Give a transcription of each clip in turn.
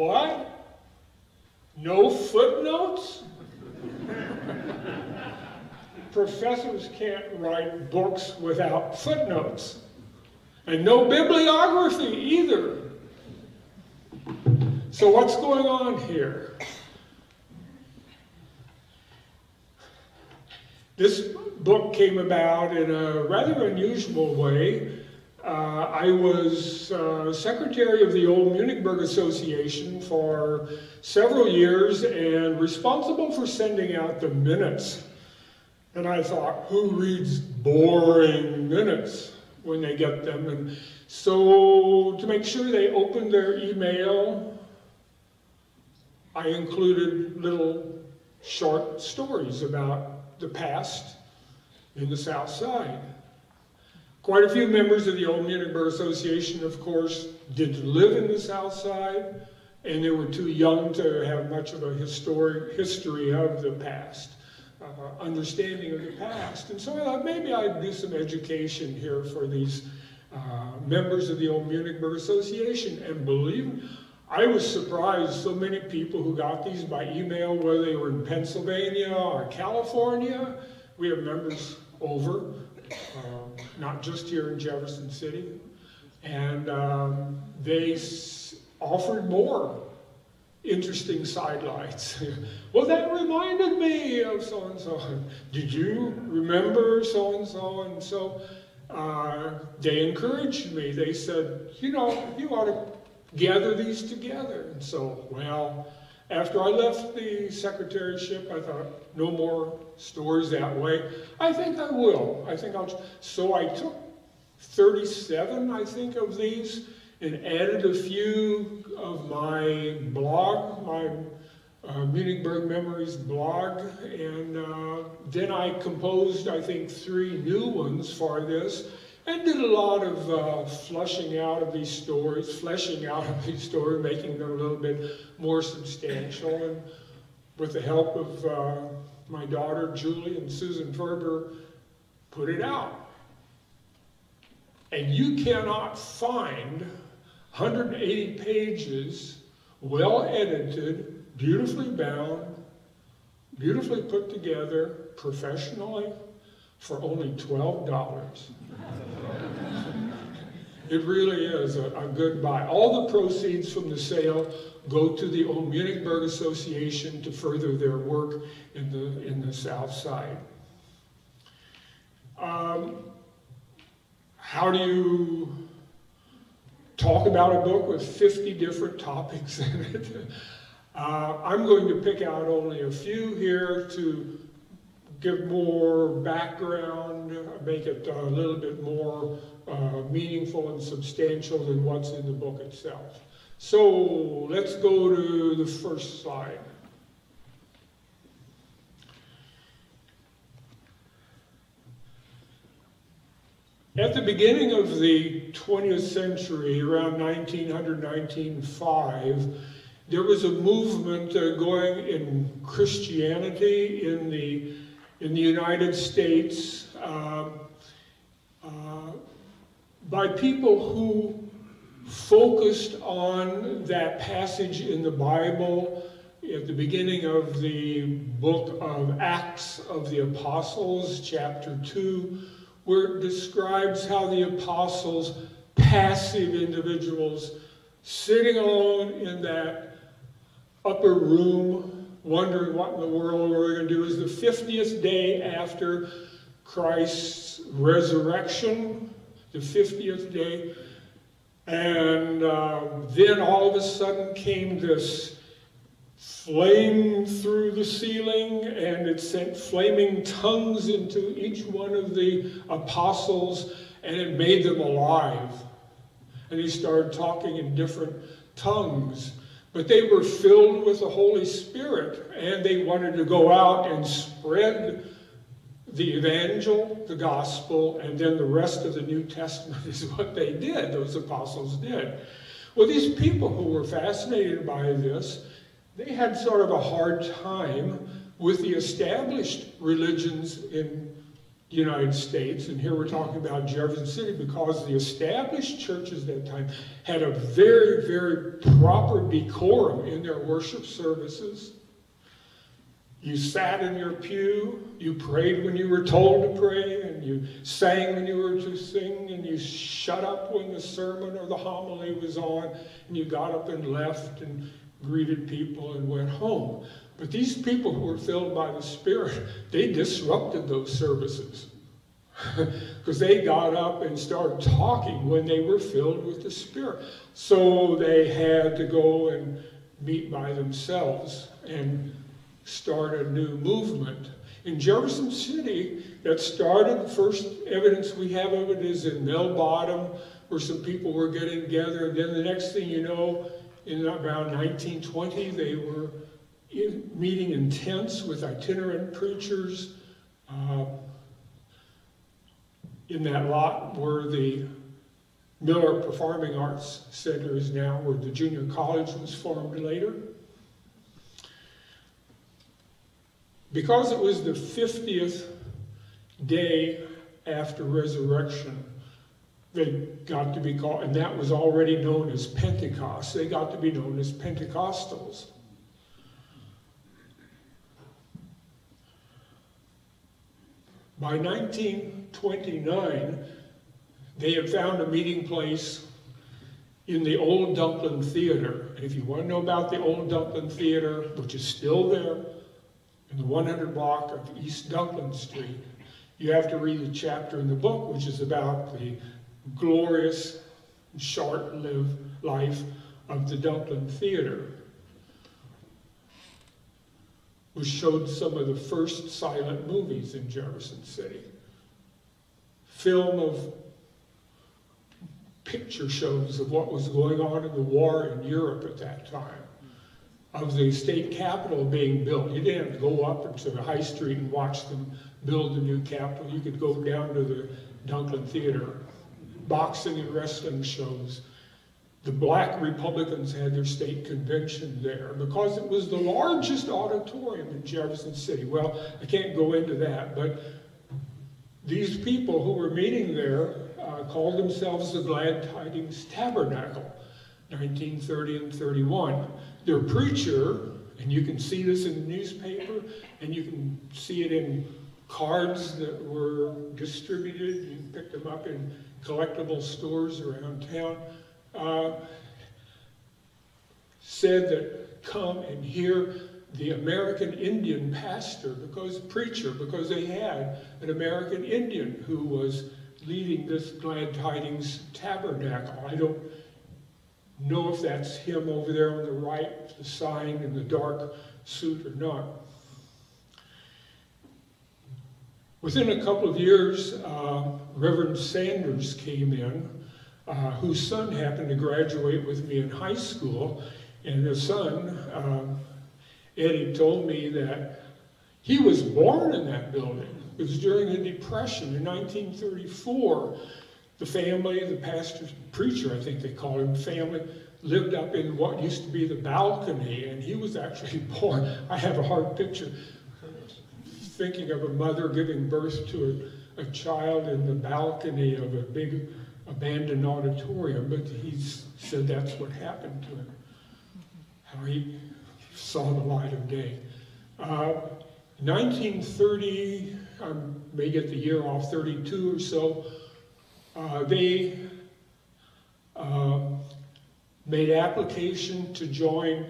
What? No footnotes? Professors can't write books without footnotes. And no bibliography either. So what's going on here? This book came about in a rather unusual way. I was secretary of the old Munichburg Association for several years and responsible for sending out the minutes. And I thought, who reads boring minutes when they get them? And so to make sure they opened their email, I included little short stories about the past in the South Side. Quite a few members of the old Munichburg Association, of course, didn't live in the South Side, and they were too young to have much of a history of the past, understanding of the past. And so I thought maybe I'd do some education here for these members of the old Munichburg Association. And believe me, I was surprised so many people who got these by email, whether they were in Pennsylvania or California. We have members over, not just here in Jefferson City. And they offered more interesting sidelights. Well, that reminded me of so-and-so. Did you remember so-and-so? And so they encouraged me. They said, you know, you ought to gather these together. And so, well, after I left the secretaryship, I thought, no more stories that way. I think I will. I think I'll. So I took 37, I think, of these and added a few of my blog, my Munichburg Memories blog, and then I composed, I think, 3 new ones for this, and did a lot of fleshing out of these stories, making them a little bit more substantial, and with the help of my daughter Julie and Susan Ferber, put it out. And you cannot find 180 pages, well edited, beautifully bound, beautifully put together, professionally, for only $12. It really is a good buy. All the proceeds from the sale go to the old Munichburg Association to further their work in the South Side. How do you talk about a book with 50 different topics in it? I'm going to pick out only a few here to give more background, make it a little bit more meaningful and substantial than what's in the book itself. So let's go to the first slide. At the beginning of the 20th century, around 1900, 1905, there was a movement going in Christianity in the United States by people who focused on that passage in the Bible at the beginning of the book of Acts of the Apostles, chapter 2, where it describes how the apostles, passive individuals, sitting alone in that upper room, wondering what in the world we're going to do. Is the 50th day after Christ's resurrection, the 50th day. And then all of a sudden came this flame through the ceiling, and it sent flaming tongues into each one of the apostles, and it made them alive. And he started talking in different tongues. But they were filled with the Holy Spirit, and they wanted to go out and spread the evangel, the gospel, and then the rest of the New Testament is what they did, those apostles did. Well, these people who were fascinated by this, they had sort of a hard time with the established religions in United States, and here we're talking about Jefferson City, because the established churches at that time had a very, very proper decorum in their worship services. You sat in your pew, you prayed when you were told to pray, and you sang when you were to sing, and you shut up when the sermon or the homily was on, and you got up and left and greeted people and went home. But these people who were filled by the Spirit, they disrupted those services because they got up and started talking when they were filled with the Spirit. So they had to go and meet by themselves and start a new movement. In Jefferson City, that started, the first evidence we have of it is in Mill Bottom, where some people were getting together, and then the next thing you know, in around 1920, they were meeting in tents with itinerant preachers in that lot where the Miller Performing Arts Center is now, where the junior college was formed later. Because it was the 50th day after resurrection, they got to be called, and that was already known as Pentecost, they got to be known as Pentecostals. By 1929, they had found a meeting place in the Old Dumpling Theater. And if you want to know about the Old Dumpling Theater, which is still there, in the 100 block of East Dumpling Street, you have to read the chapter in the book, which is about the glorious, short-lived life of the Dumpling Theater, which showed some of the first silent movies in Jefferson City. Film of picture shows of what was going on in the war in Europe at that time, of the state capitol being built. You didn't have to go up into the high street and watch them build the new capitol. You could go down to the Dumpling Theater, boxing and wrestling shows. The Black Republicans had their state convention there because it was the largest auditorium in Jefferson City. Well, I can't go into that, but these people who were meeting there called themselves the Glad Tidings Tabernacle, 1930 and 31. Their preacher, and you can see this in the newspaper, and you can see it in cards that were distributed. You can pick them up in collectible stores around town. Said that come and hear the American Indian pastor, preacher, because they had an American Indian who was leading this Glad Tidings Tabernacle. I don't know if that's him over there on the right, the sign in the dark suit or not. Within a couple of years, Reverend Sanders came in, whose son happened to graduate with me in high school, and his son, Eddie, told me that he was born in that building. It was during the Depression in 1934. The family, the pastor, preacher, I think they called him, family, lived up in what used to be the balcony, and he was actually born. I have a hard picture thinking of a mother giving birth to a child in the balcony of a big abandoned auditorium, but he said that's what happened to him, how he saw the light of day. 1930, I may get the year off, 32 or so, they made application to join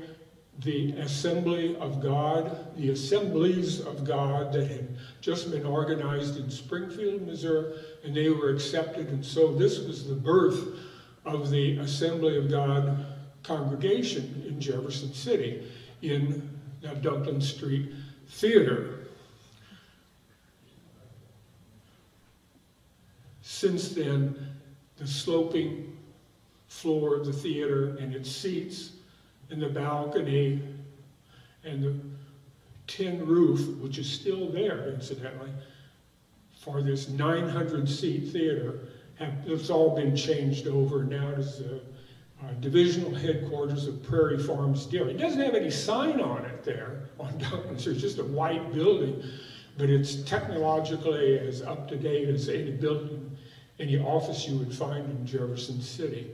the Assembly of God, the Assemblies of God that had just been organized in Springfield, Missouri, and they were accepted. And so this was the birth of the Assembly of God congregation in Jefferson City in that Dumpling Street Theater. Since then, the sloping floor of the theater and its seats and the balcony and the tin roof, which is still there, incidentally, for this 900-seat theater, it's all been changed over. Now it is the divisional headquarters of Prairie Farms Dairy. It doesn't have any sign on it there, on Dumpling Street. It's just a white building. but it's technologically as up-to-date as any building, any office you would find in Jefferson City.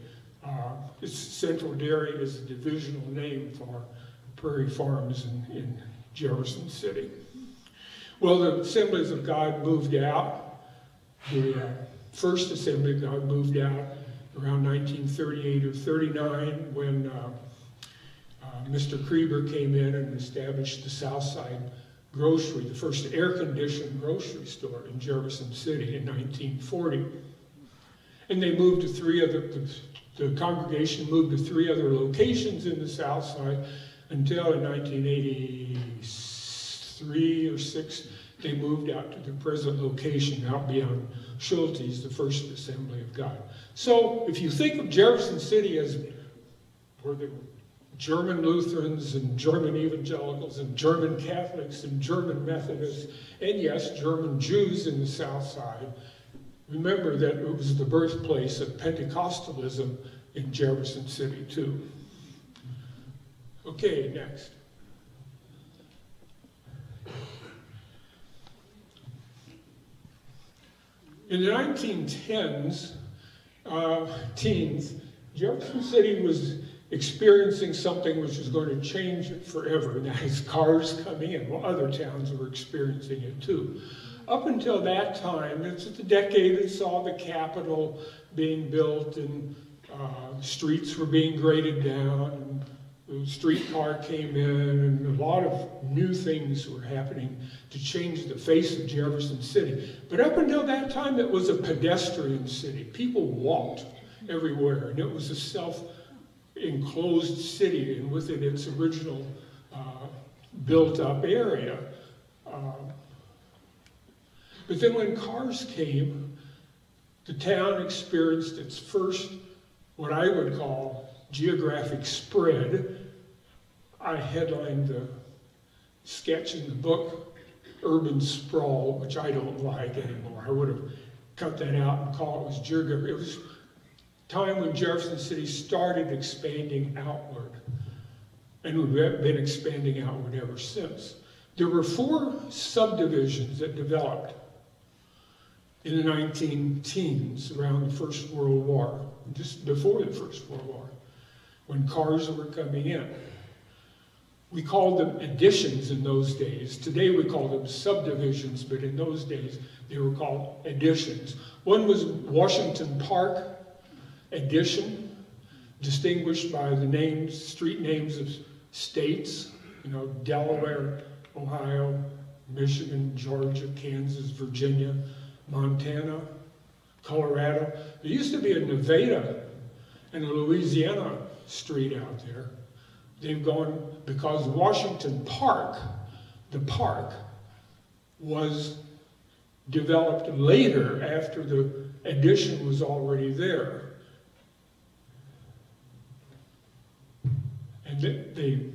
Its Central Dairy is a divisional name for Prairie Farms in Jefferson City. Well, the Assemblies of God moved out. The first Assembly of God moved out around 1938 or 39 when Mr. Krieber came in and established the Southside Grocery, the first air-conditioned grocery store in Jefferson City in 1940. And they moved to the congregation moved to 3 other locations in the South Side until in 1983 or 6, they moved out to the present location out beyond Schulte's, the First Assembly of God. So if you think of Jefferson City as where the German Lutherans and German evangelicals and German Catholics and German Methodists, and yes, German Jews in the South Side, remember that it was the birthplace of Pentecostalism in Jefferson City too. Okay, next. In the 1910s, Jefferson City was experiencing something which was going to change it forever, and that is cars coming in. Well, other towns were experiencing it too. Up until that time, it's the decade that saw the Capitol being built and streets were being graded down, and the streetcar came in, and a lot of new things were happening to change the face of Jefferson City. But up until that time, it was a pedestrian city. People walked everywhere, and it was a self-enclosed city, and within its original built-up area. But then when cars came, the town experienced its first, what I would call, geographic spread. I headlined the sketch in the book, Urban Sprawl, which I don't like anymore. I would have cut that out and called it was geographic. It was time when Jefferson City started expanding outward, and we've been expanding outward ever since. There were 4 subdivisions that developed in the 19-teens around the First World War, just before the First World War, when cars were coming in. We called them additions in those days. Today we call them subdivisions, but in those days they were called additions. One was Washington Park Addition, distinguished by the names, street names of states, Delaware, Ohio, Michigan, Georgia, Kansas, Virginia, Montana, Colorado. There used to be a Nevada and a Louisiana street out there. They've gone, because Washington Park, the park, was developed later after the addition was already there. And they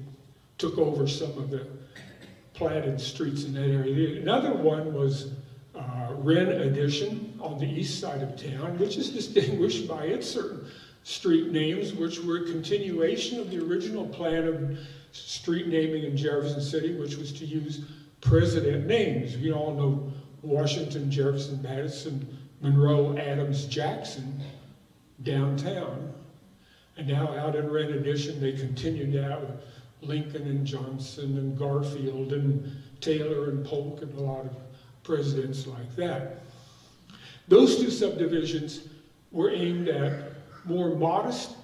took over some of the platted streets in that area. Another one was Wren Addition on the east side of town, which is distinguished by its certain street names, which were a continuation of the original plan of street naming in Jefferson City, which was to use president names. You all know Washington, Jefferson, Madison, Monroe, Adams, Jackson, downtown. And now out in Wren Addition, they continued that with Lincoln and Johnson and Garfield and Taylor and Polk and a lot of presidents like that. Those 2 subdivisions were aimed at more modest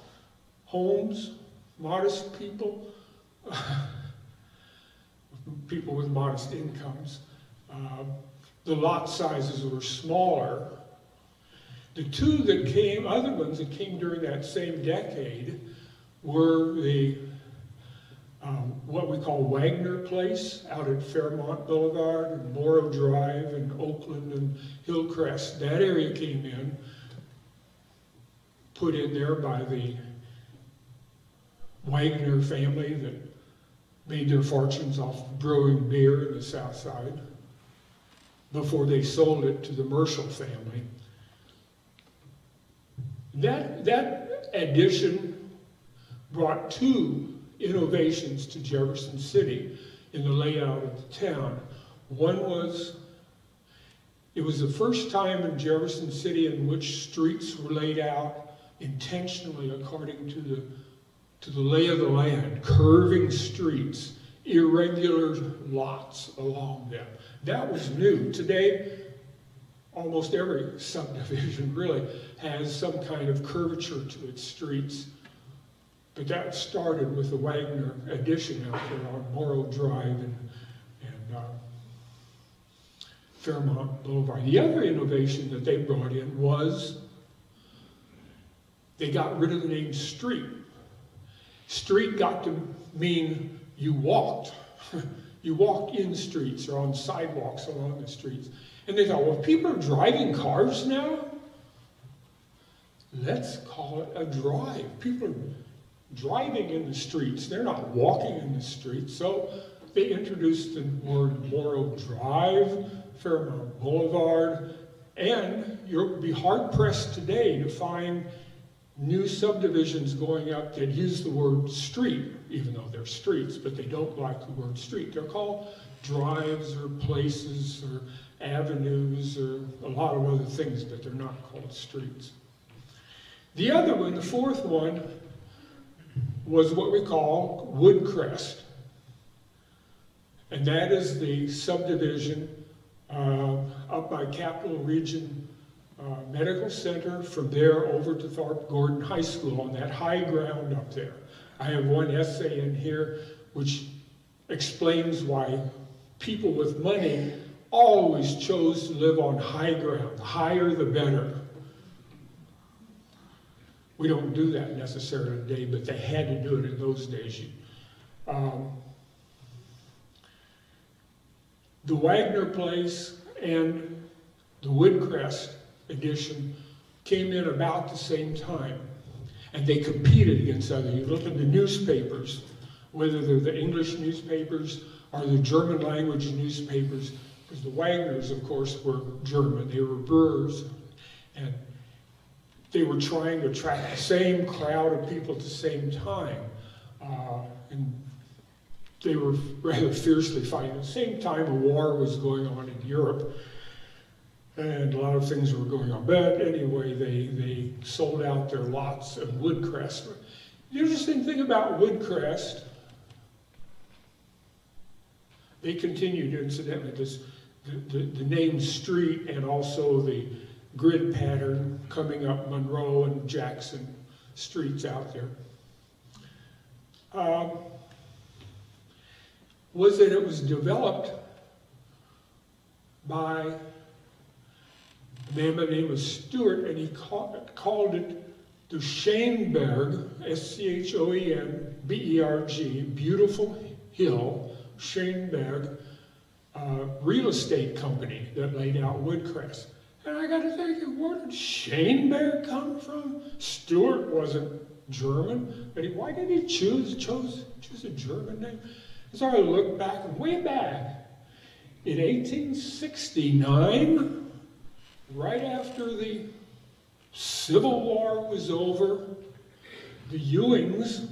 homes, modest people, people with modest incomes. The lot sizes were smaller. The 2 that came, other ones that came during that same decade were the what we call Wagner Place out at Fairmont Boulevard and Morrow Drive and Oakland and Hillcrest. That area came in, put in there by the Wagner family that made their fortunes off brewing beer in the South Side before they sold it to the Marshall family. That addition brought 2 innovations to Jefferson City in the layout of the town. One was, it was the first time in Jefferson City in which streets were laid out intentionally according to the lay of the land, curving streets, irregular lots along them. That was new. Today, almost every subdivision really has some kind of curvature to its streets. But that started with the Wagner addition out there on Morrow Drive and Fairmont Boulevard. The other innovation that they brought in was they got rid of the name street. Street got to mean you walked. You walked in streets or on sidewalks along the streets. And they thought, well, people are driving cars now. Let's call it a drive. People are driving in the streets. They're not walking in the streets. So they introduced the word Morrow Drive, Fairmont Boulevard, and you'll be hard-pressed today to find new subdivisions going up that use the word street, even though they're streets, but they don't like the word street. They're called drives or places or avenues or a lot of other things, but they're not called streets. The other one, the fourth one, was what we call Woodcrest. And that is the subdivision up by Capital Region Medical Center, from there over to Thorpe Gordon High School on that high ground up there. I have one essay in here which explains why people with money always chose to live on high ground. The higher the better. We don't do that necessarily today, but they had to do it in those days. The Wagner Place and the Woodcrest edition came in about the same time, and they competed against other. You look at the newspapers, whether they're the English newspapers or the German language newspapers, because the Wagners, of course, were German. They were brewers, and they were trying to attract the same crowd of people at the same time. And they were rather fiercely fighting. At the same time, a war was going on in Europe, and a lot of things were going on. But anyway, they sold out their lots of Woodcrest. The interesting thing about Woodcrest, they continued, incidentally, the name street and also the grid pattern coming up Monroe and Jackson streets out there. Was that it was developed by a man by the name of Stewart, and he called it the Schoenberg, S-C-H-O-E-N-B-E-R-G, Beautiful Hill, Schoenberg, real estate company that laid out Woodcrest. And I got to thinking, where did Schoenberg come from? Stewart wasn't German, but why did he choose a German name? So I looked back, way back, in 1869, right after the Civil War was over, the Ewings,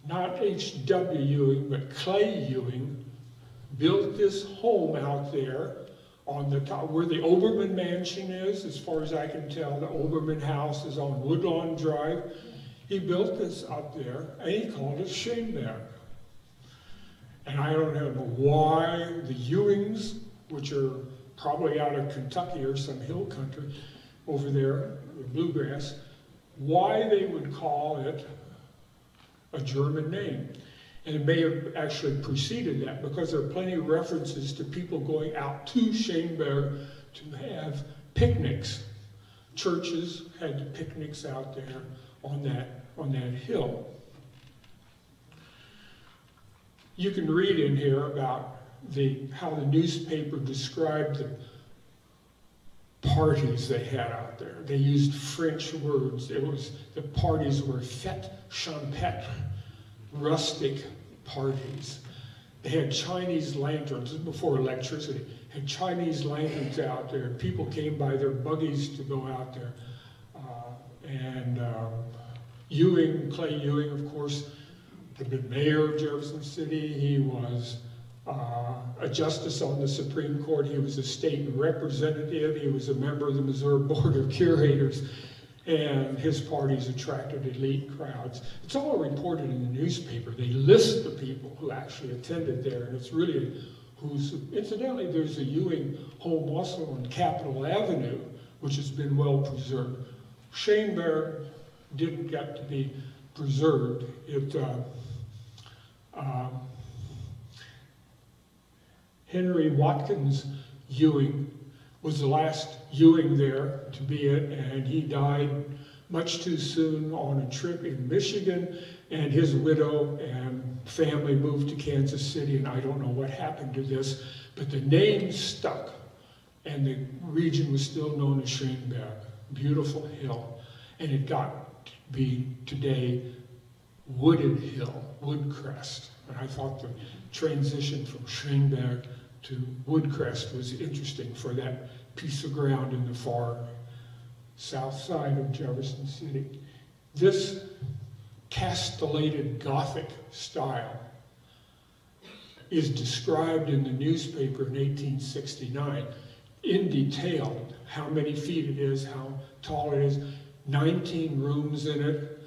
not H.W. Ewing, but Clay Ewing, built this home out there on the top, where the Oberman Mansion is. As far as I can tell, the Oberman House is on Woodlawn Drive. He built this up there, and he called it Schoenberg. And I don't know why the Ewings, which are probably out of Kentucky or some hill country over there, bluegrass, why they would call it a German name. And it may have actually preceded that, because there are plenty of references to people going out to Schoenberg to have picnics. Churches had picnics out there on that hill. You can read in here about how the newspaper described the parties they had out there. They used French words. The parties were fête champêtre, rustic parties. They had Chinese lanterns. This was before electricity. Had Chinese lanterns out there. People came by their buggies to go out there. Ewing, Clay Ewing, of course, had been mayor of Jefferson City. He was a justice on the Supreme Court. He was a state representative. He was a member of the Missouri Board of Curators. And his parties attracted elite crowds. It's all reported in the newspaper. They list the people who actually attended there, and it's really who's, incidentally, there's a Ewing home also on Capitol Avenue, which has been well preserved. Schoenberg didn't get to be preserved. Henry Watkins Ewing was the last Ewing there to be it, and he died much too soon on a trip in Michigan, and his widow and family moved to Kansas City, and I don't know what happened to this, but the name stuck, and the region was still known as Schoenberg, beautiful hill, and it got to be today Wooded Hill, Woodcrest, and I thought the transition from Schoenberg to Woodcrest was interesting for that piece of ground in the far south side of Jefferson City. This castellated Gothic style is described in the newspaper in 1869 in detail, how many feet it is, how tall it is, 19 rooms in it.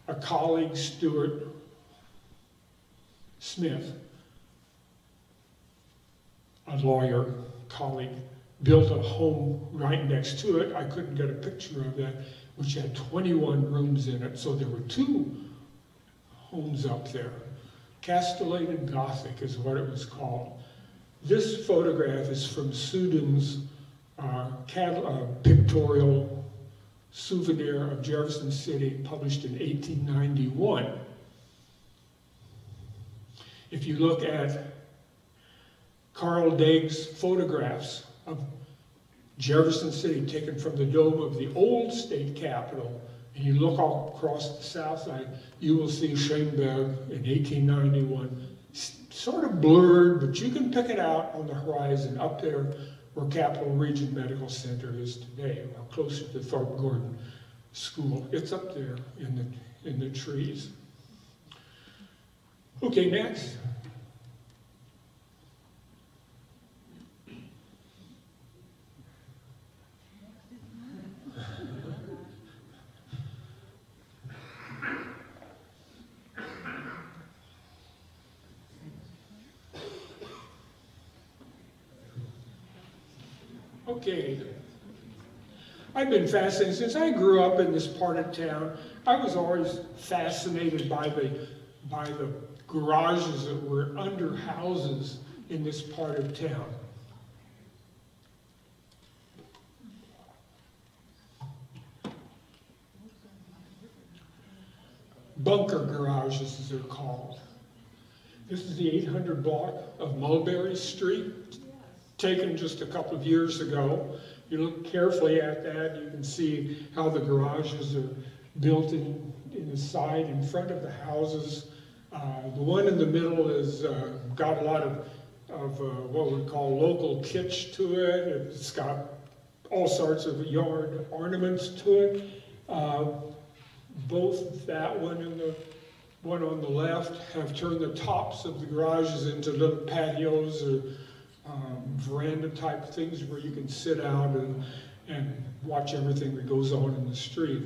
A colleague, Stuart Smith, a lawyer colleague, built a home right next to it. I couldn't get a picture of that, which had 21 rooms in it. So there were 2 homes up there. Castellated Gothic is what it was called. This photograph is from Sudan's pictorial souvenir of Jefferson City, published in 1891. If you look at Carl Daig's photographs of Jefferson City taken from the dome of the old state capitol, and you look all across the south side, you will see Schoenberg in 1891, sort of blurred, but you can pick it out on the horizon up there where Capital Region Medical Center is today, closer to Thorpe Gordon School. It's up there in the trees. Okay, next. Okay, I've been fascinated, since I grew up in this part of town, I was always fascinated by the garages that were under houses in this part of town. Bunker garages, as they're called. This is the 800 block of Mulberry Street, taken just a couple of years ago. You look carefully at that, you can see how the garages are built in the side in front of the houses. The one in the middle has got a lot of what we call local kitsch to it. It's got all sorts of yard ornaments to it. Both that one and the one on the left have turned the tops of the garages into little patios or veranda type things where you can sit out and watch everything that goes on in the street.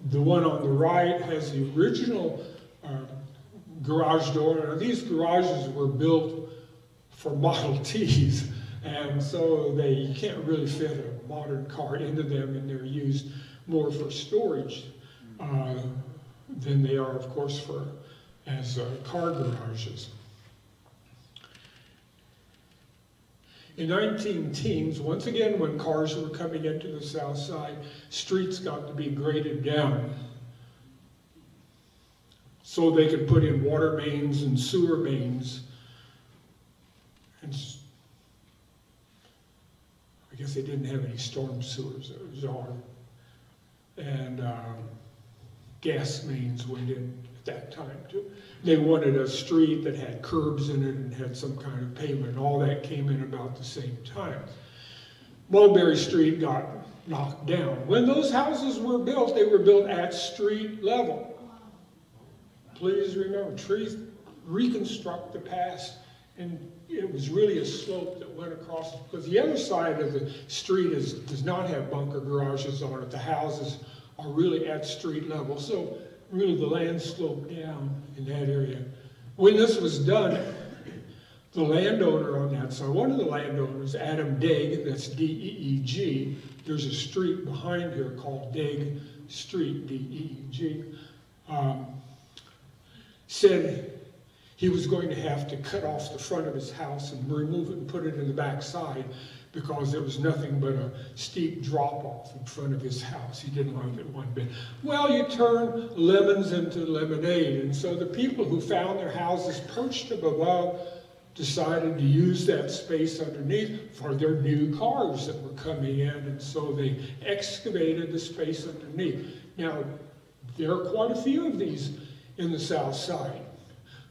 The one on the right has the original garage door. Now, these garages were built for Model Ts, and so you can't really fit a modern car into them, and they're used more for storage than they are, of course, as car garages. In 1910s, once again, when cars were coming into the south side, streets got to be graded down so they could put in water mains and sewer mains. And I guess they didn't have any storm sewers, it was all. And gas mains went in at that time too. They wanted a street that had curbs in it and had some kind of pavement. All that came in about the same time. Mulberry Street got knocked down. When those houses were built, they were built at street level. Please remember, reconstruct the past. And it was really a slope that went across, because the other side of the street does not have bunker garages on it. The houses are really at street level. So really the land sloped down in that area. When this was done, the landowner on that side, one of the landowners, Adam Deeg, that's D-E-E-G, there's a street behind here called Deeg Street, D-E-E-G, said he was going to have to cut off the front of his house and remove it and put it in the back side because there was nothing but a steep drop-off in front of his house. He didn't like it one bit. Well, you turn lemons into lemonade, and so the people who found their houses perched up above decided to use that space underneath for their new cars that were coming in, and so they excavated the space underneath. Now, there are quite a few of these in the South Side,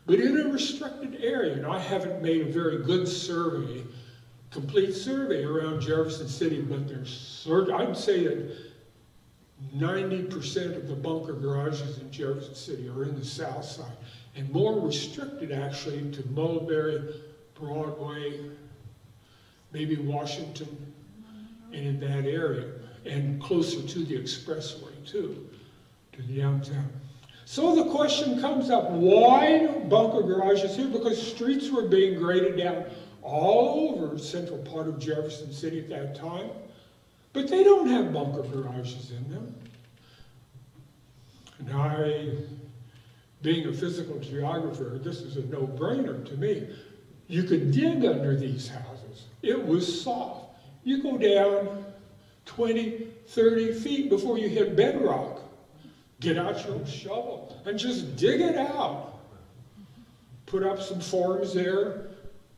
but in a restricted area, and I haven't made a very good survey, complete survey around Jefferson City, but there's, I'd say that 90% of the bunker garages in Jefferson City are in the South Side, and more restricted actually to Mulberry, Broadway, maybe Washington, and in that area, and closer to the expressway too, to the downtown. So the question comes up, why bunker garages here? Because streets were being graded down all over the central part of Jefferson City at that time, but they don't have bunker garages in them. And being a physical geographer, this is a no-brainer to me. You could dig under these houses. It was soft. You go down 20, 30 feet before you hit bedrock. Get out your shovel and just dig it out. Put up some forms there.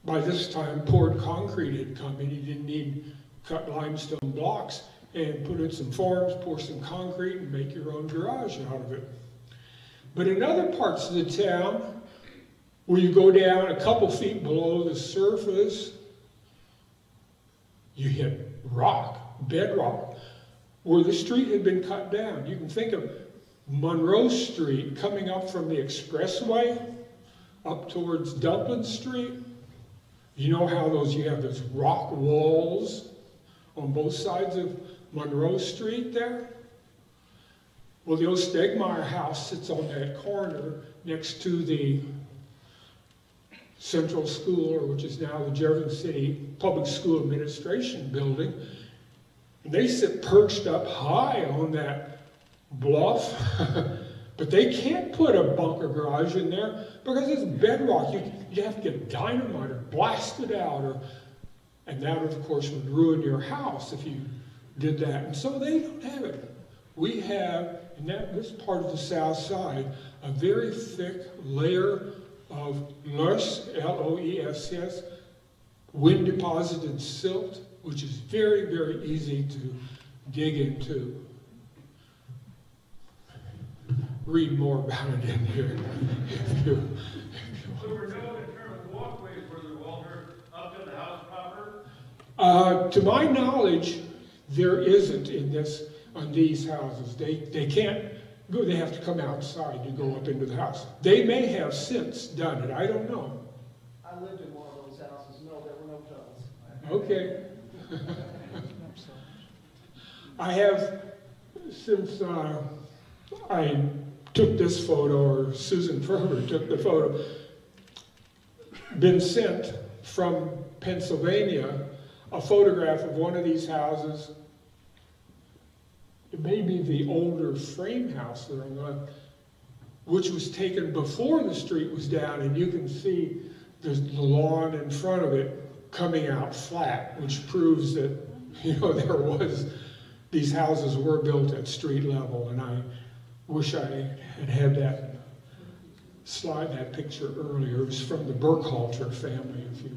By this time, poured concrete had come in. You didn't need cut limestone blocks. And put in some forms, pour some concrete, and make your own garage out of it. But in other parts of the town, where you go down a couple feet below the surface, you hit rock, bedrock, where the street had been cut down. You can think of Monroe Street coming up from the expressway up towards Dublin Street. You know how you have those rock walls on both sides of Monroe Street there? Well, the old Stegmeyer house sits on that corner next to the Central School, which is now the Jefferson City Public School Administration Building. And they sit perched up high on that bluff, but they can't put a bunker garage in there because it's bedrock. You have to get dynamite or blast it out, and that, of course, would ruin your house if you did that. And so they don't have it. We have, in this part of the South Side, a very thick layer of loess, L-O-E-S-S, wind-deposited silt, which is very, very easy to dig into. Read more about it in here. So we're known in terms of walkways, Brother Walter, up to the house proper? To my knowledge, there isn't on these houses. They can't go, they have to come outside to go up into the house. They may have since done it, I don't know. I lived in one of those houses. No, there were no tunnels. Okay. I have, since I took this photo, or Susan Ferber took the photo, been sent from Pennsylvania a photograph of one of these houses. It may be the older frame house that I'm on, which was taken before the street was down, and you can see there's the lawn in front of it coming out flat, which proves that, these houses were built at street level, and I wish I had that picture earlier. It was from the Burkhalter family, if you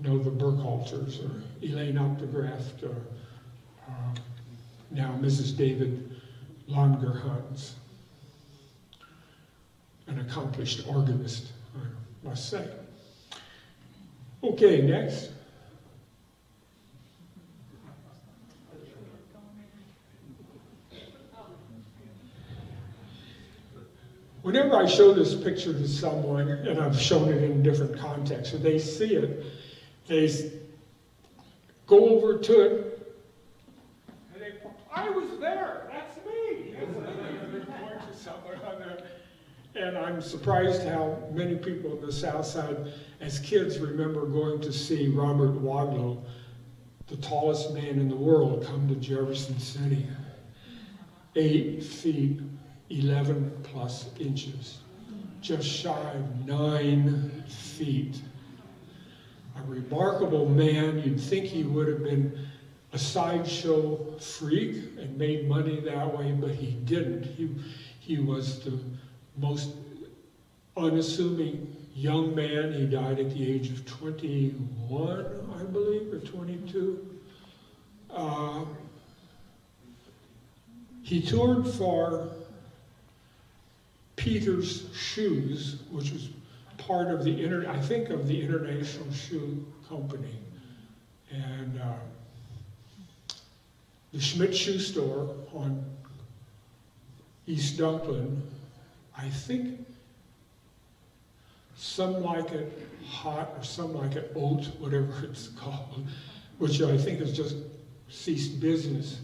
know the Burkhalters, or Elaine Opdegraft, or now Mrs. David Langerhans, an accomplished organist, I must say. Okay, next. whenever I show this picture to someone, and I've shown it in different contexts, and they see it, they go over to it, and they, I was there, that's me. They point to someone on there. And I'm surprised how many people in the South Side, as kids, remember going to see Robert Wadlow, the tallest man in the world, come to Jefferson City. 8 feet, 11 plus inches, just shy of 9 feet. A remarkable man. You'd think he would have been a sideshow freak and made money that way, but he didn't. He was the most unassuming young man. He died at the age of 21, I believe, or 22. He toured for Peter's Shoes, which was part of the International Shoe Company. And the Schmidt Shoe Store on East Dunklin, I think Some Like It Hot or Some Like It Oat, whatever it's called, which I think has just ceased business,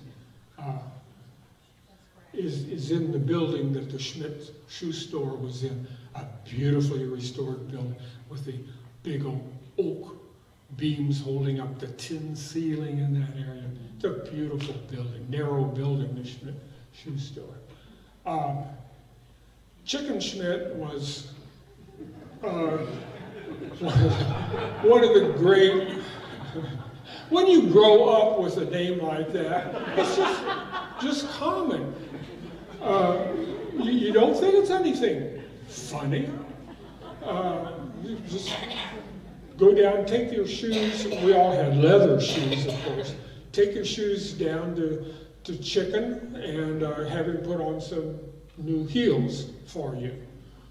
is in the building that the Schmidt Shoe Store was in, a beautifully restored building with the big oak beams holding up the tin ceiling in that area. It's a beautiful building, narrow building, the Schmidt Shoe Store. Chicken Schmidt was one of the great, when you grow up with a name like that, it's just common. You don't think it's anything funny. You just go down, take your shoes. We all had leather shoes, of course. Take your shoes down to Chicken and have him put on some new heels for you.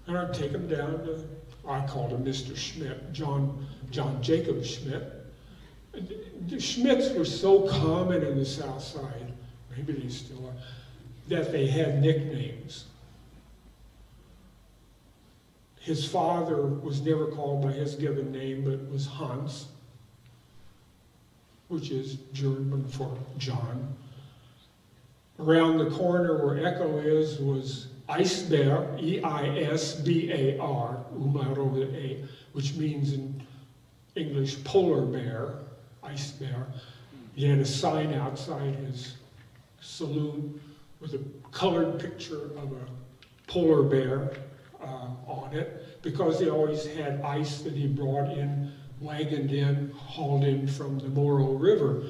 And I'd take him down to, I called him Mr. Schmidt, John Jacob Schmidt. The Schmidts were so common in the South Side, maybe they still are, that they had nicknames. His father was never called by his given name, but was Hans, which is German for John. Around the corner where Echo is was Eisbär, E-I-S-B-A-R, umlaut over the A, which means in English polar bear, Eisbär. He had a sign outside his saloon with a colored picture of a polar bear on it, because he always had ice that he brought in, wagoned in, hauled in from the Morrow River.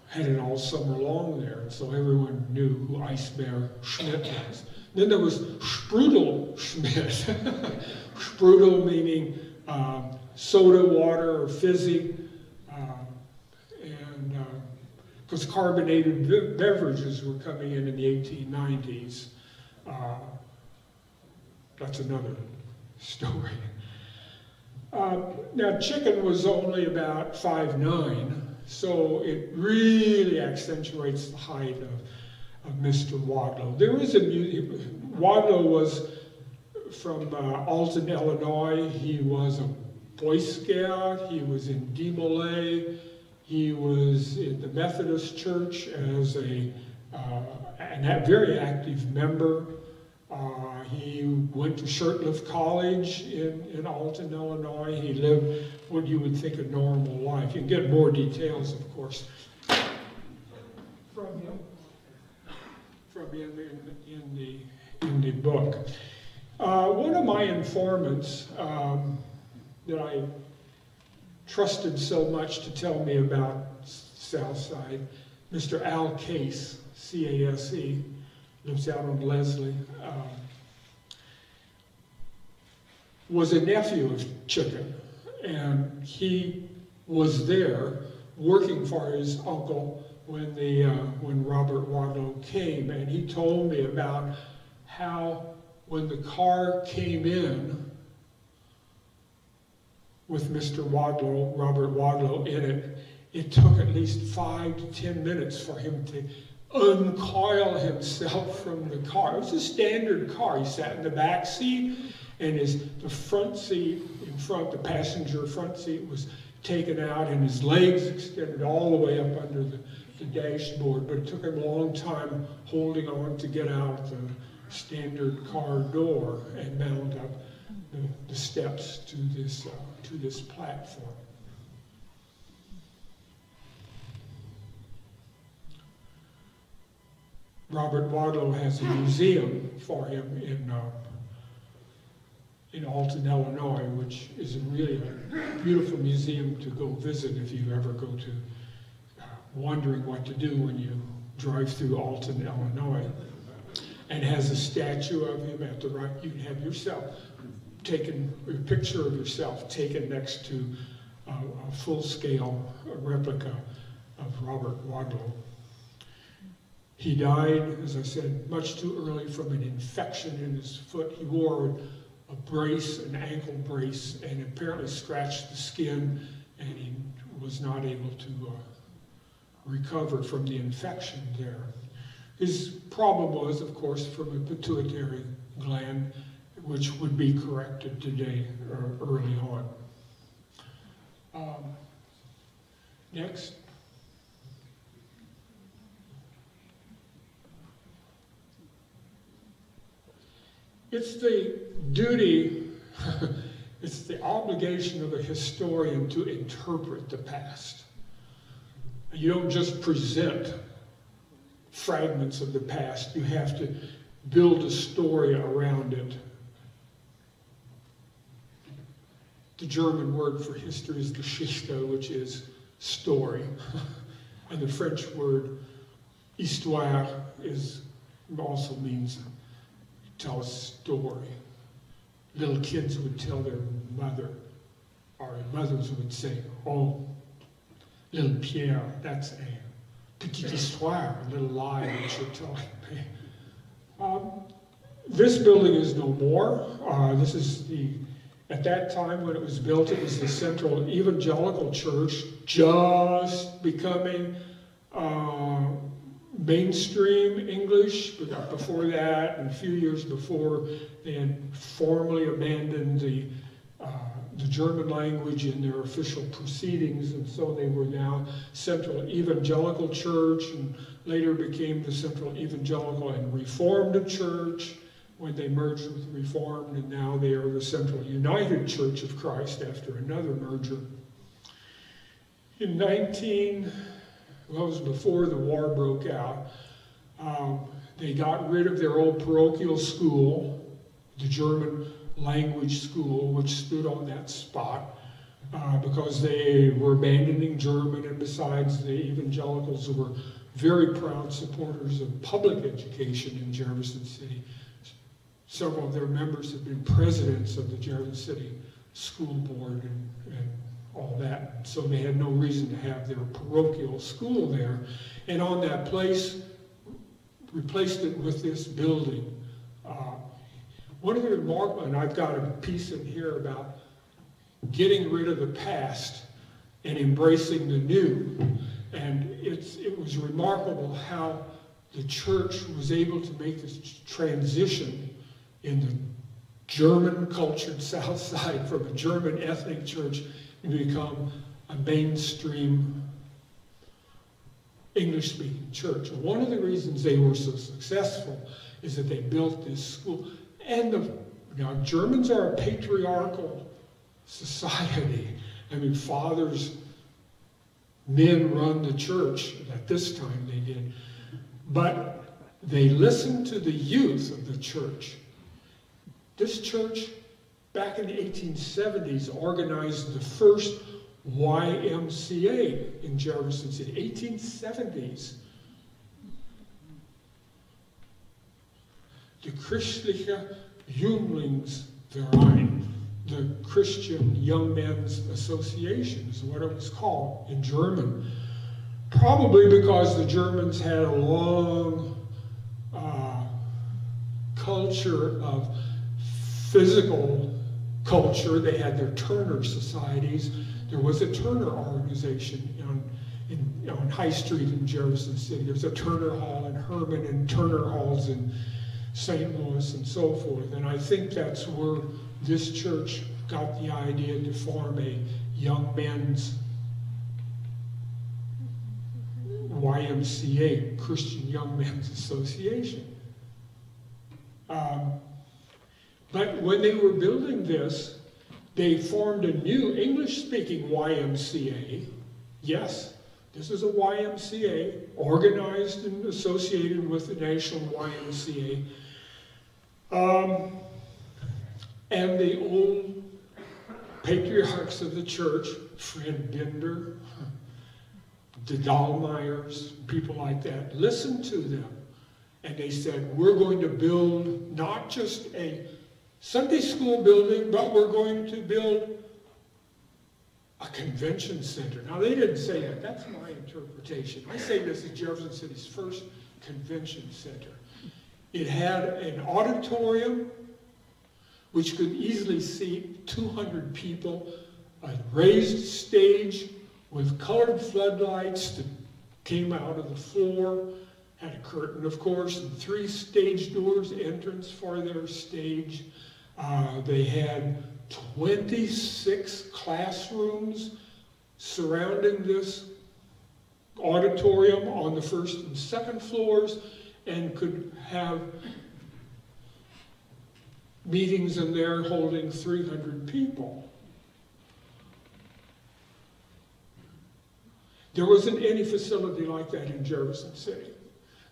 Had it all summer long there, so everyone knew who Eisbär Schmidt was. Then there was Sprudel Schmidt. Sprudel meaning soda water or fizzy, and because carbonated beverages were coming in the 1890s. That's another story. Now, Chicken was only about 5'9", so it really accentuates the height of Mr. Wadlow. There is a Wadlow was from Alton, Illinois. He was a Boy Scout. He was in Demolay. He was in the Methodist Church as a very active member. He went to Shirtlift College in Alton, Illinois. He lived what you would think a normal life. You can get more details, of course, from him in the book. One of my informants that I trusted so much to tell me about Southside, Mr. Al Case, C-A-S-E, lives out on Leslie, was a nephew of Chicken, and he was there working for his uncle when Robert Wadlow came, and he told me about how when the car came in with Mr. Wadlow, Robert Wadlow in it, it took at least 5 to 10 minutes for him to uncoil himself from the car. It was a standard car. He sat in the back seat, and the front seat in front, the passenger front seat, was taken out, and his legs extended all the way up under the dashboard. But it took him a long time holding on to get out the standard car door and mount up the steps to this platform. Robert Wadlow has a museum for him in Alton, Illinois, which is really a beautiful museum to go visit if you ever go to wondering what to do when you drive through Alton, Illinois. And has a statue of him at the right. You can have yourself taken, a picture of yourself taken next to a full-scale replica of Robert Wadlow. He died, as I said, much too early from an infection in his foot. He wore a brace, an ankle brace, and apparently scratched the skin, and he was not able to recover from the infection there. His problem was, of course, from a pituitary gland, which would be corrected today or early on. Next. It's the duty, it's the obligation of a historian to interpret the past. You don't just present fragments of the past, you have to build a story around it. The German word for history is Geschichte, which is story. And the French word histoire also means tell a story. Little kids would tell their mother, or mothers would say, oh, little Pierre, that's a petite histoire, a little lie that you're telling me. This building is no more. This is at that time when it was built, it was the Central Evangelical Church, just becoming mainstream English. But before that, and a few years before, they had formally abandoned the German language in their official proceedings, and so they were now Central Evangelical Church, and later became the Central Evangelical and Reformed Church when they merged with Reformed, and now they are the Central United Church of Christ after another merger. In it was before the war broke out, they got rid of their old parochial school, the German language school, which stood on that spot, because they were abandoning German, and besides, the evangelicals were very proud supporters of public education in Jefferson City. Several of their members have been presidents of the Jefferson City School Board and all that. So they had no reason to have their parochial school there. And on that place, replaced it with this building. One of the remarkable, and I've got a piece in here about getting rid of the past and embracing the new. And it was remarkable how the church was able to make this transition in the German cultured South Side from a German ethnic church to become a mainstream English-speaking church. And one of the reasons they were so successful is that they built this school. And now Germans are a patriarchal society. I mean, fathers, men run the church. At this time they did. But they listened to the youth of the church. This church, back in the 1870s, organized the first YMCA in Jefferson City, 1870s. The Christliche Jünglingsverein, the Christian Young Men's Association is what it was called in German. Probably because the Germans had a long culture of physical culture. They had their Turner societies. There was a Turner organization on High Street in Jefferson City. There's a Turner Hall in Herman and Turner Halls in St. Louis and so forth. And I think that's where this church got the idea to form a young men's YMCA, Christian Young Men's Association. But when they were building this, they formed a new English-speaking YMCA. Yes, this is a YMCA, organized and associated with the National YMCA. And the old patriarchs of the church, Fred Bender, the Dahlmeyers, people like that, listened to them. And they said, we're going to build not just a Sunday school building, but we're going to build a convention center. Now, they didn't say that. That's my interpretation. I say this is Jefferson City's first convention center. It had an auditorium, which could easily seat 200 people, a raised stage with colored floodlights that came out of the floor, had a curtain, of course, and 3 stage doors, entrance for their stage. They had 26 classrooms surrounding this auditorium on the 1st and 2nd floors, and could have meetings in there holding 300 people. There wasn't any facility like that in Jefferson City.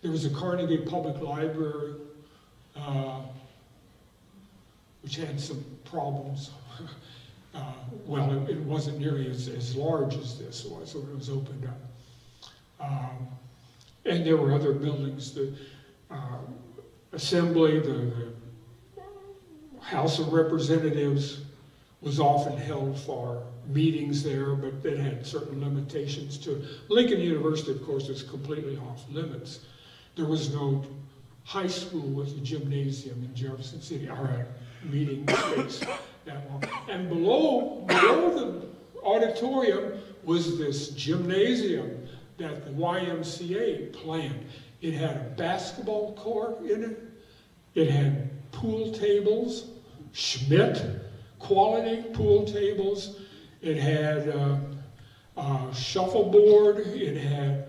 There was a Carnegie Public Library, which had some problems. Well, it wasn't nearly as large as this was when it was opened up. And there were other buildings, the Assembly, the House of Representatives was often held for meetings there, but it had certain limitations to it. Lincoln University, of course, was completely off limits. There was no high school with a gymnasium in Jefferson City, or a meeting space that long. And below the auditorium was this gymnasium that the YMCA planned. It had a basketball court in it. It had pool tables, Schmidt quality pool tables. It had shuffleboard. It had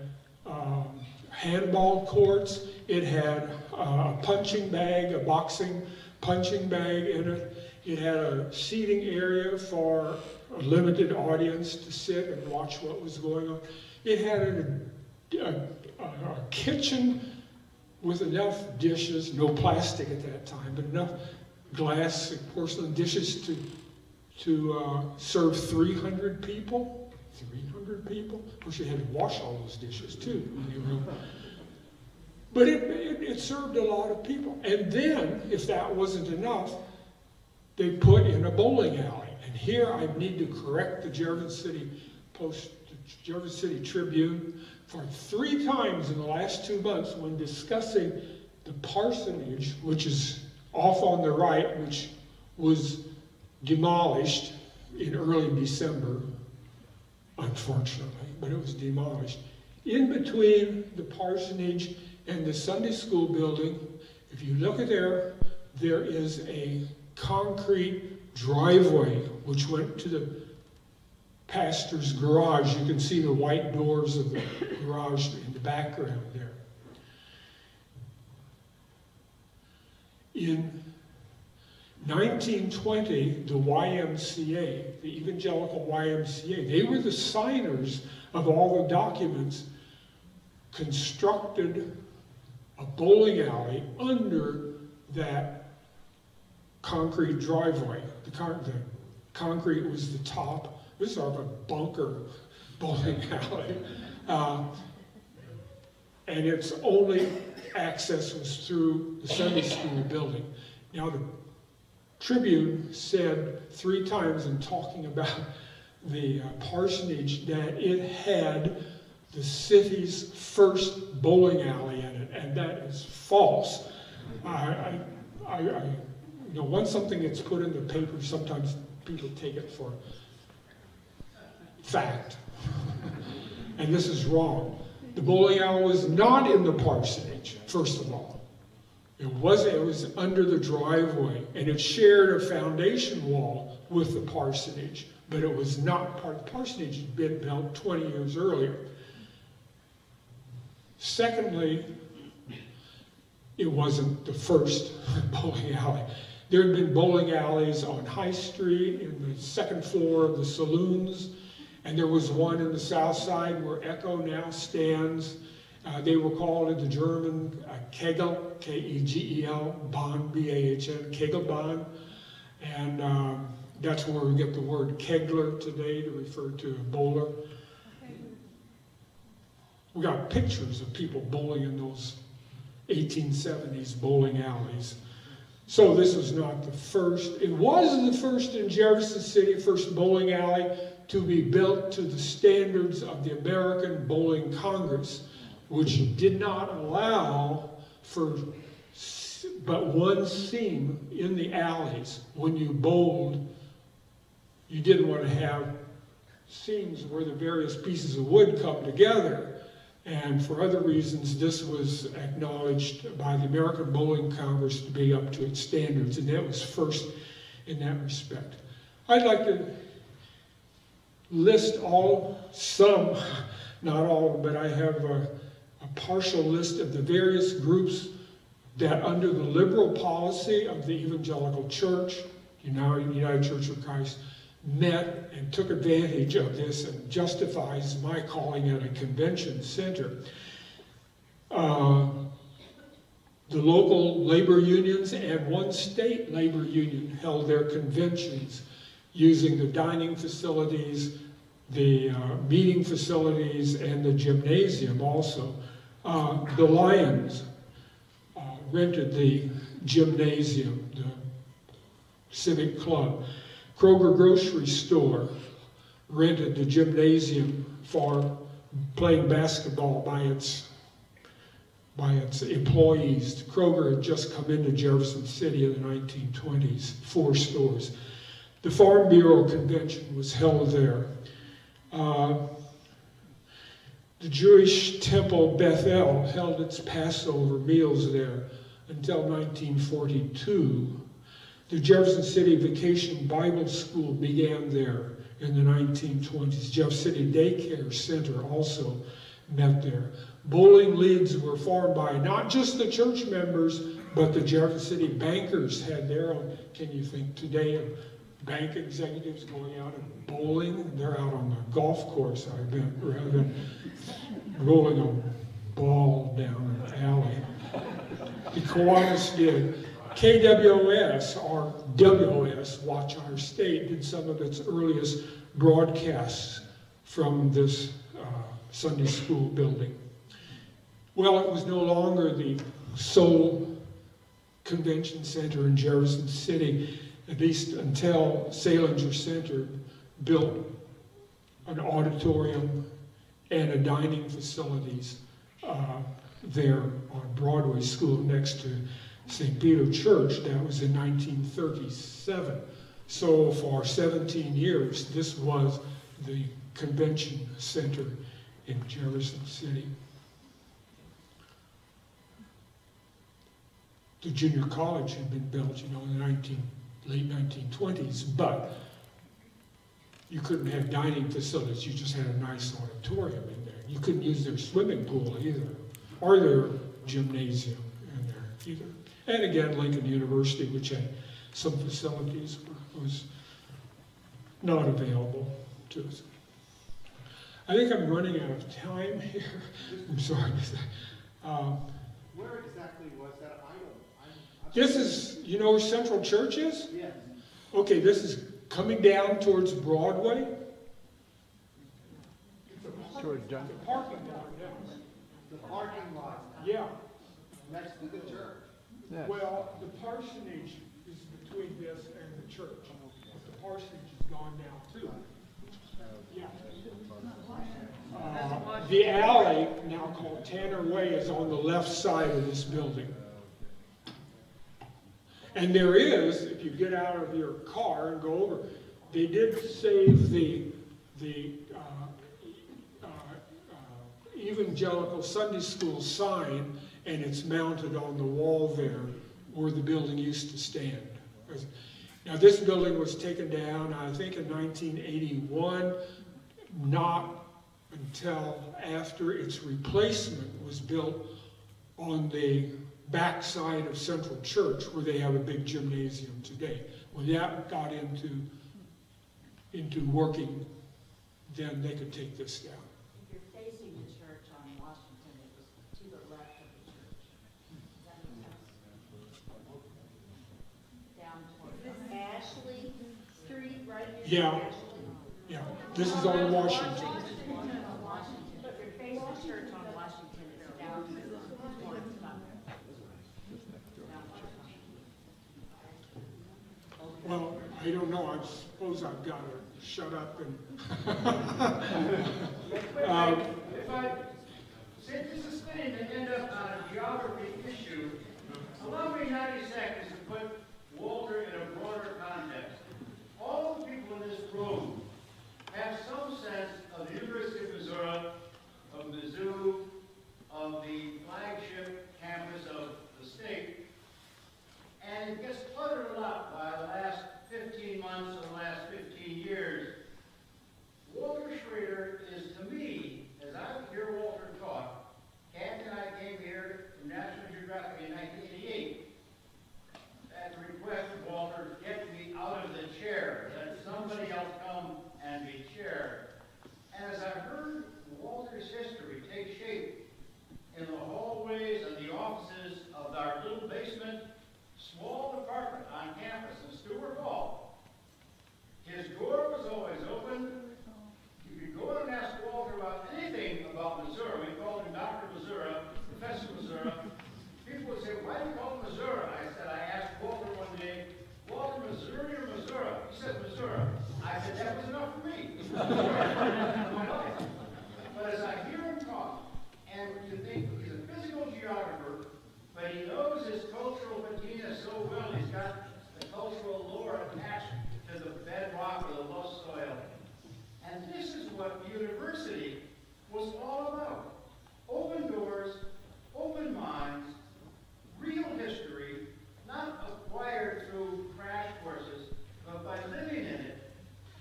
handball courts. It had a punching bag, a boxing punching bag in it. It had a seating area for a limited audience to sit and watch what was going on. It had a kitchen with enough dishes, no plastic at that time, but enough glass and porcelain dishes to serve 300 people. 300 people? Of course, you had to wash all those dishes too. But it served a lot of people. And then, if that wasn't enough, they put in a bowling alley. And here I need to correct the Jefferson City Tribune. For 3 times in the last 2 months, when discussing the parsonage, which is off on the right, which was demolished in early December, unfortunately, but it was demolished. In between the parsonage and the Sunday school building, if you look at there is a concrete driveway which went to the pastor's garage. You can see the white doors of the garage in the background there. In 1920, the YMCA, the Evangelical YMCA, they were the signers of all the documents, constructed a bowling alley under that concrete driveway. The concrete was the top. This is sort of a bunker bowling alley. And its only access was through the Sunday school building. Now, the Tribune said 3 times in talking about the parsonage that it had the city's first bowling alley in it, and that is false. You know, once something gets put in the paper, sometimes people take it for fact. and this is wrong. The bowling alley was not in the parsonage, first of all. It was under the driveway, and it shared a foundation wall with the parsonage, but it was not part of the parsonage. It had been built 20 years earlier. Secondly, it wasn't the first bowling alley. There had been bowling alleys on High Street, in the second floor of the saloons, and there was one in the South Side where Echo now stands. They were called in the German Kegel, K-E-G-E-L, Bahn, B-A-H-N, Kegelbahn. And that's where we get the word Kegler today to refer to a bowler. We got pictures of people bowling in those 1870s bowling alleys. So this was not the first. It was the first in Jefferson City, first bowling alley to be built to the standards of the American Bowling Congress, which did not allow for but one seam in the alleys. When you bowled, you didn't want to have seams where the various pieces of wood come together. And for other reasons, this was acknowledged by the American Bowling Congress to be up to its standards, and that was first in that respect. I'd like to list some, not all, but I have a partial list of the various groups that under the liberal policy of the evangelical church, United Church of Christ, met and took advantage of this and justifies my calling it a convention center. The local labor unions and one state labor union held their conventions using the dining facilities, the meeting facilities, and the gymnasium also. The Lions rented the gymnasium, the civic club. Kroger grocery store rented the gymnasium for playing basketball by its employees. Kroger had just come into Jefferson City in the 1920s, 4 stores. The Farm Bureau Convention was held there. The Jewish temple Bethel held its Passover meals there until 1942. The Jefferson City Vacation Bible School began there in the 1920s. Jeff City Daycare Center also met there. Bowling leagues were formed by not just the church members, but the Jefferson City bankers had their own. Can you think today of bank executives going out and bowling? They're out on the golf course, I bet, rather than rolling a ball down an alley. The Kiwanis did. KWS, or WS, Watch Our State, did some of its earliest broadcasts from this Sunday school building. Well, it was no longer the sole convention center in Jefferson City, at least until Salinger Center built an auditorium and a dining facilities there on Broadway School next to St. Peter Church. That was in 1937. So for 17 years, this was the convention center in Jefferson City. The junior college had been built, in the late 1920s, but you couldn't have dining facilities. You just had a nice auditorium in there. You couldn't use their swimming pool either, or their gymnasium in there either. And again, Lincoln University, which had some facilities, was not available to us. I think I'm running out of time here. I'm sorry. Where exactly was that item? This is, where Central Church is? Yes. Okay, this is coming down towards Broadway. Towards The parking lot, yeah. The parking lot Yeah. next to the church. Yes. Well, the parsonage is between this and the church. But the parsonage is gone now too. Yeah. The alley, now called Tanner Way, is on the left side of this building. And there is, if you get out of your car and go over, they did save the evangelical Sunday school sign, and it's mounted on the wall there where the building used to stand. Now this building was taken down, I think in 1981, not until after its replacement was built on the backside of Central Church, where they have a big gymnasium today. When that got into working, then they could take this down. If you're facing the church on Washington, it was to the left of the church. Does that make sense? Down toward Ashley Street, right here. Yeah. Ashley. Yeah, this is on Washington. Washington. If you're facing the church on Washington, it's down toward the top. Well, I don't know, I suppose I've got to shut up and... If I say this is going to end up on a geography issue, allow me 90 seconds to put Walter in a broader context. All the people in this room have some sense of the University of Missouri, of Mizzou, of the flagship campus of the state, and it gets cluttered a lot by the last 15 months or the last 15 years. Walter Schroeder is, to me, as I hear Walter talk, Kathy and I came here from National Geographic in 1988 at the request of Walter to get me out of the chair, let somebody else come and be chair. And as I heard Walter's history take shape in the hallways and the offices of our little basement, small department on campus in Stewart Hall, his door was always open. You could go in and ask Walter about anything about Missouri. We called him Dr. Missouri, Professor Missouri. People would say, why do you call him Missouri? I said, I asked Walter one day, Walter, Missouri or Missouri? He said, Missouri. I said, that was enough for me. But as I hear him talk, and you think he's a physical geographer, but he knows his cultural patina so well, he's got the cultural lore attached to the bedrock or the lost soil. And this is what university was all about. Open doors, open minds, real history, not acquired through crash courses, but by living in it,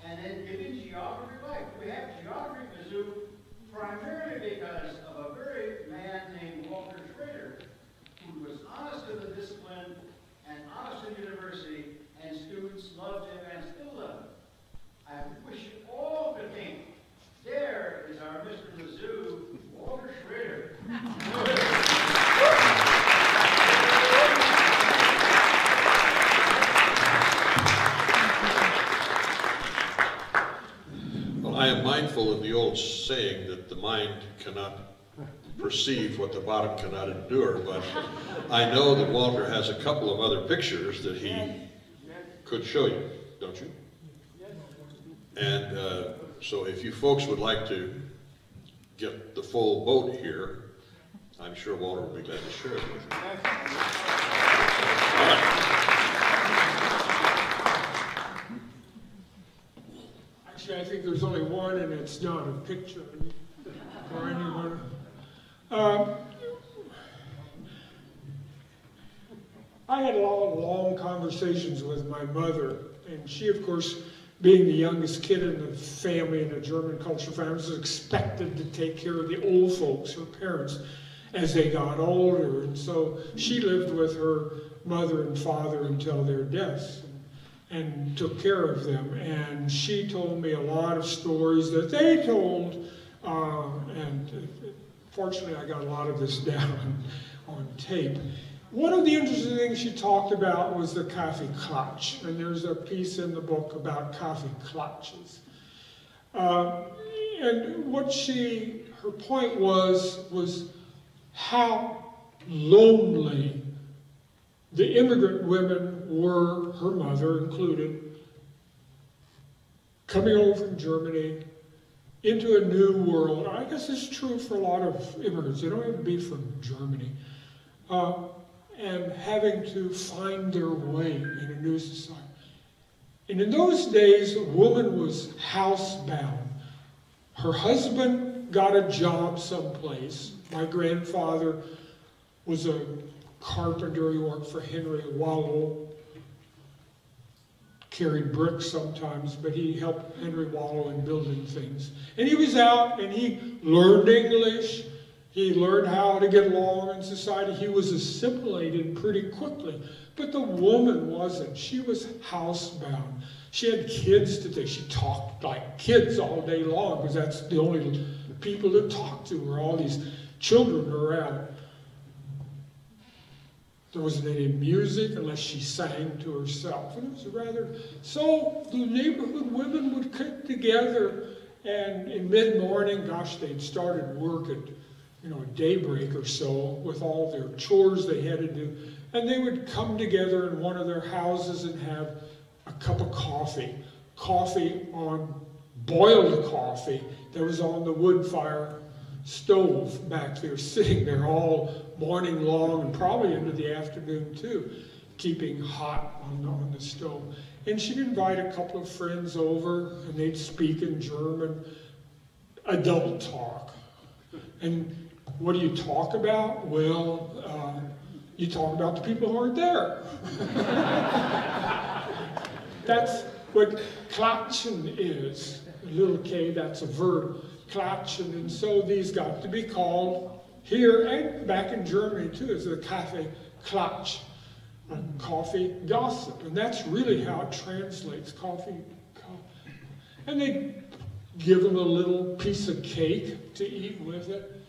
and then giving geography life. We have geography at Mizzou primarily because of a very man named Walter Schroeder, who was honest in the discipline and honest in university, and students loved him and still love him. I wish you all to think, there is our Mr. Mizzou, Walter Schroeder. Well, I am mindful of the old saying that the mind cannot perceive what the bottom cannot endure, but I know that Walter has a couple of other pictures that he could show you, don't you? And so if you folks would like to get the full boat here, I'm sure Walter will be glad to share it with you. All right. Actually, I think there's only one, and it's not a picture or anyone. I had a lot of long conversations with my mother, and she, of course, being the youngest kid in the family, in a German culture family, was expected to take care of the old folks, her parents, as they got older. And so she lived with her mother and father until their deaths and took care of them. And she told me a lot of stories that they told, and fortunately I got a lot of this down on tape. One of the interesting things she talked about was the Kaffeeklatsch, and there's a piece in the book about Kaffeeklatsches. And what her point was how lonely the immigrant women were, her mother included, coming over from Germany into a new world. I guess it's true for a lot of immigrants. They don't have to be from Germany. And having to find their way in a new society. And in those days, a woman was housebound. Her husband got a job someplace. My grandfather was a carpenter. He worked for Henry Wallow. Carried bricks sometimes, but he helped Henry Wallow in building things. And he was out and he learned English. He learned how to get along in society. He was assimilated pretty quickly. But the woman wasn't. She was housebound. She had kids to take. She talked like kids all day long because that's the only people to talk to were all these children around. There wasn't any music unless she sang to herself. And it was rather, so the neighborhood women would get together and in mid-morning, gosh, they'd started work at, daybreak or so with all their chores they had to do. And they would come together in one of their houses and have a cup of coffee. Boiled coffee that was on the wood fire stove back there, sitting there all morning long and probably into the afternoon too, keeping hot on the stove. And she'd invite a couple of friends over and they'd speak in German, adult talk. And what do you talk about? Well, you talk about the people who aren't there. That's what klatschen is. A little k, that's a verb. Klatschen, and so these got to be called here and back in Germany too as a Kaffee Klatsch, coffee gossip, and that's really how it translates, coffee. And they give them a little piece of cake to eat with it.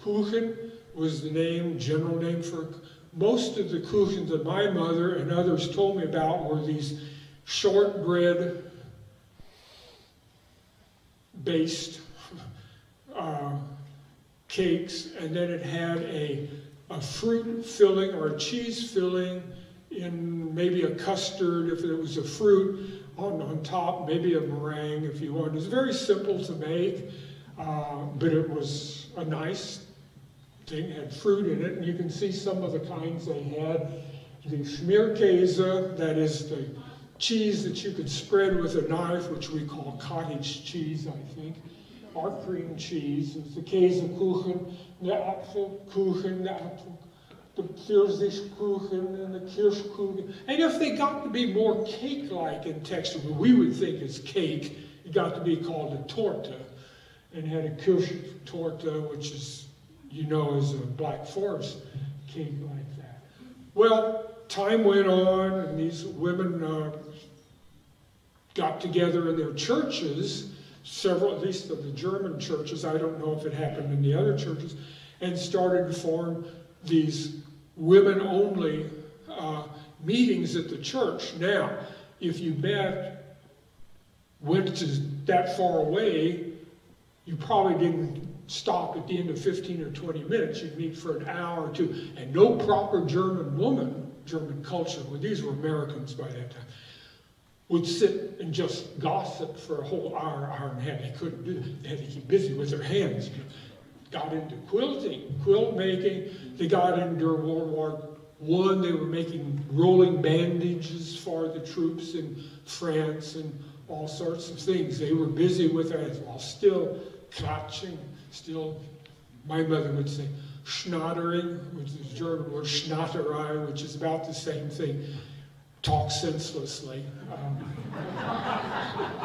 Kuchen was the general name for most of the kuchens that my mother and others told me about were these shortbread based cakes, and then it had a fruit filling or a cheese filling in maybe a custard if it was a fruit on top, maybe a meringue if you want. It was very simple to make, but it was a nice thing. It had fruit in it, and you can see some of the kinds they had. The Schmierkäse, that is the cheese that you could spread with a knife, which we call cottage cheese, I think, or cream cheese. It's the Käsekuchen, the Apfelkuchen, the Pfirsichkuchen, and the Kirschkuchen. And if they got to be more cake-like in texture, what we would think is cake, it got to be called a torte, and had a Kirschtorte, which is, is a Black Forest cake like that. Well, time went on, and these women got together in their churches, several, at least of the German churches, I don't know if it happened in the other churches, and started to form these women-only meetings at the church. Now, if you went to that far away, you probably didn't stop at the end of 15 or 20 minutes. You'd meet for an hour or two, and no proper German woman, German culture, well, these were Americans by that time, would sit and just gossip for a whole hour, hour and a half. They couldn't do that. They had to keep busy with their hands. Got into quilting, quilt making. They got into during World War I. They were making rolling bandages for the troops in France and all sorts of things. They were busy with that while still klatsching, still, my mother would say, schnattering, which is the German word schnatterei, which is about the same thing. Talk senselessly.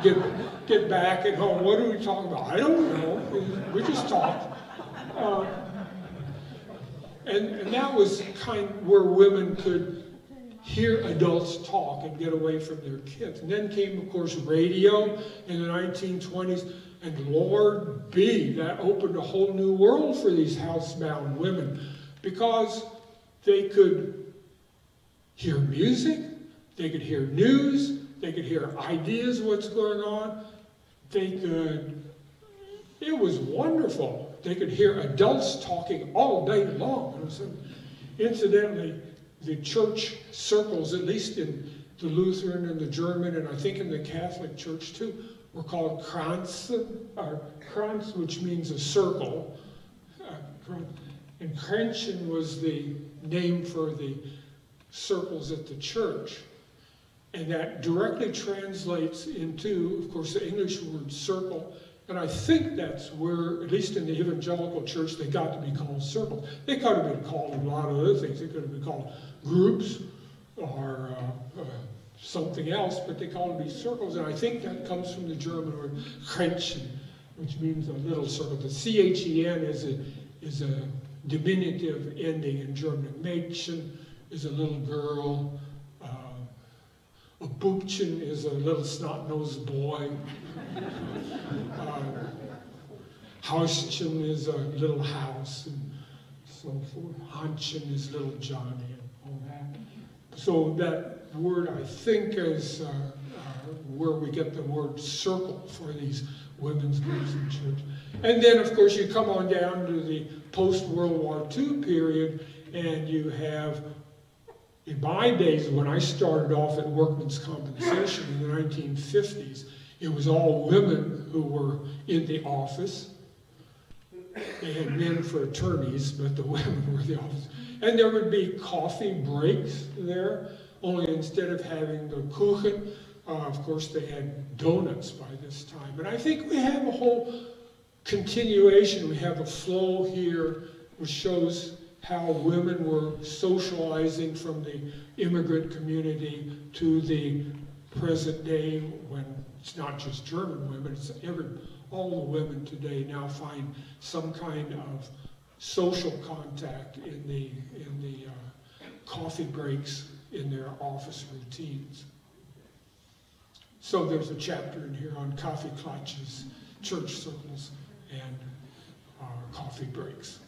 Get back at home. What are we talking about? I don't know. We just talked. And that was kind of where women could hear adults talk and get away from their kids. And then came, of course, radio in the 1920s. And Lord be, that opened a whole new world for these housebound women because they could hear music, they could hear news, they could hear ideas, what's going on. It was wonderful. They could hear adults talking all day long. Incidentally, the church circles, at least in the Lutheran and the German, and I think in the Catholic Church too, were called Kranz, which means a circle. And Kränzchen was the name for the circles at the church. And that directly translates into, of course, the English word circle, And I think that's where, at least in the evangelical church, they got to be called circles. They could have been called a lot of other things. They could have been called groups or something else, but they call them these circles. And I think that comes from the German word Kränzchen, which means a little circle. The C-H-E-N is a diminutive ending in German. Mädchen is a little girl. A Bubchen is a little snot-nosed boy. Hauschen is a little house, and so forth. Hanchen is little Johnny, and all that. So that word, I think, is where we get the word circle for these women's groups in church. And then, of course, you come on down to the post-World War II period, and you have, in my days, when I started off at workmen's compensation in the 1950s, it was all women who were in the office. They had men for attorneys, but the women were the office. And there would be coffee breaks there, only instead of having the Kuchen, of course, they had donuts by this time. And I think we have a whole continuation. We have a flow here which shows how women were socializing from the immigrant community to the present day, when it's not just German women, it's all the women today now find some kind of social contact in the coffee breaks in their office routines. So there's a chapter in here on coffee clutches, church circles, and coffee breaks.